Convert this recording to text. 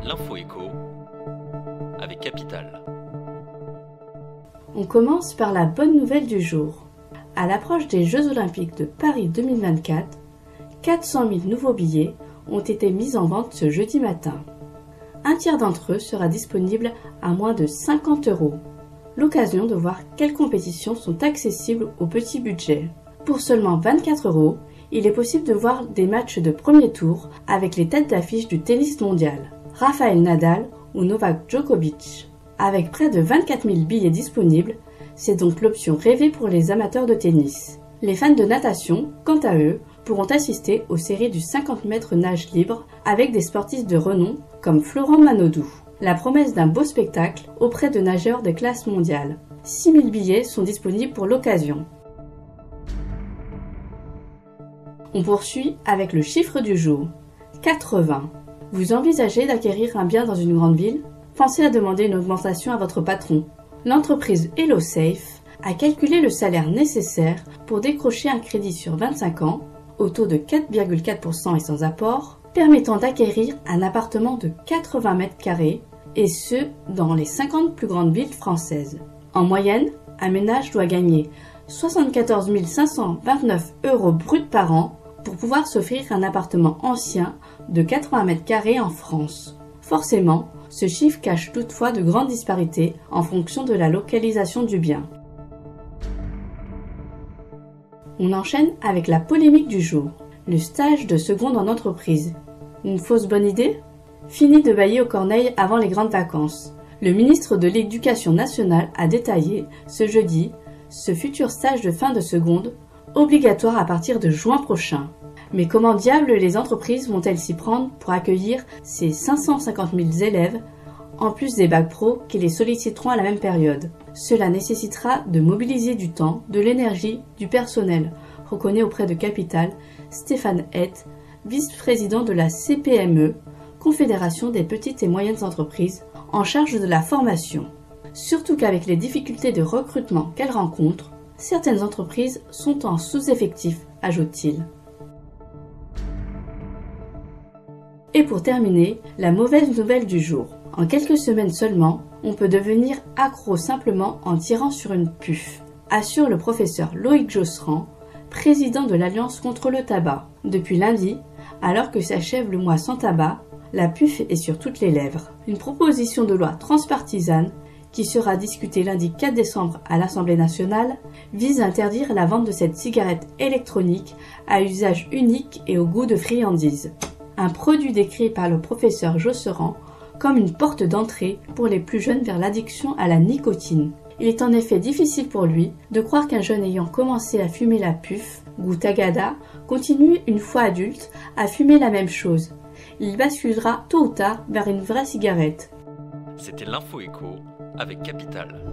l'info écho avec Capital. On commence par la bonne nouvelle du jour. À l'approche des Jeux Olympiques de Paris 2024, 400 000 nouveaux billets ont été mis en vente ce jeudi matin. Un tiers d'entre eux sera disponible à moins de 50 €. L'occasion de voir quelles compétitions sont accessibles au petit budget. Pour seulement 24 €, il est possible de voir des matchs de premier tour avec les têtes d'affiche du tennis mondial, Rafael Nadal ou Novak Djokovic. Avec près de 24 000 billets disponibles, c'est donc l'option rêvée pour les amateurs de tennis. Les fans de natation, quant à eux, pourront assister aux séries du 50 mètres nage libre avec des sportifs de renom comme Florent Manodou. La promesse d'un beau spectacle auprès de nageurs de classe mondiale. 6 000 billets sont disponibles pour l'occasion. On poursuit avec le chiffre du jour, 80. Vous envisagez d'acquérir un bien dans une grande ville? Pensez à demander une augmentation à votre patron. L'entreprise HelloSafe a calculé le salaire nécessaire pour décrocher un crédit sur 25 ans, au taux de 4,4% et sans apport, permettant d'acquérir un appartement de 80 mètres carrés, et ce, dans les 50 plus grandes villes françaises. En moyenne, un ménage doit gagner 74 529 € bruts par an pour pouvoir s'offrir un appartement ancien de 80 mètres carrés en France. Forcément, ce chiffre cache toutefois de grandes disparités en fonction de la localisation du bien. On enchaîne avec la polémique du jour. Le stage de seconde en entreprise. Une fausse bonne idée? Fini de bailler aux corneilles avant les grandes vacances. Le ministre de l'Éducation nationale a détaillé, ce jeudi, ce futur stage de fin de seconde, obligatoire à partir de juin prochain. Mais comment diable les entreprises vont-elles s'y prendre pour accueillir ces 550 000 élèves, en plus des bacs pro qui les solliciteront à la même période? Cela nécessitera de mobiliser du temps, de l'énergie, du personnel, reconnaît auprès de Capital Stéphane Hett, vice-président de la CPME, Confédération des petites et moyennes entreprises, en charge de la formation. Surtout qu'avec les difficultés de recrutement qu'elles rencontrent, certaines entreprises sont en sous-effectif, ajoute-t-il. Et pour terminer, la mauvaise nouvelle du jour. En quelques semaines seulement, on peut devenir accro simplement en tirant sur une puff, assure le professeur Loïc Josserand, président de l'Alliance contre le tabac. Depuis lundi, alors que s'achève le mois sans tabac, la puff est sur toutes les lèvres. Une proposition de loi transpartisane, qui sera discutée lundi 4 décembre à l'Assemblée nationale, vise à interdire la vente de cette cigarette électronique à usage unique et au goût de friandise. Un produit décrit par le professeur Josserand comme une porte d'entrée pour les plus jeunes vers l'addiction à la nicotine. Il est en effet difficile pour lui de croire qu'un jeune ayant commencé à fumer la puff, goût tagada, continue une fois adulte à fumer la même chose. Il basculera tôt ou tard vers une vraie cigarette. C'était l'info écho avec Capital.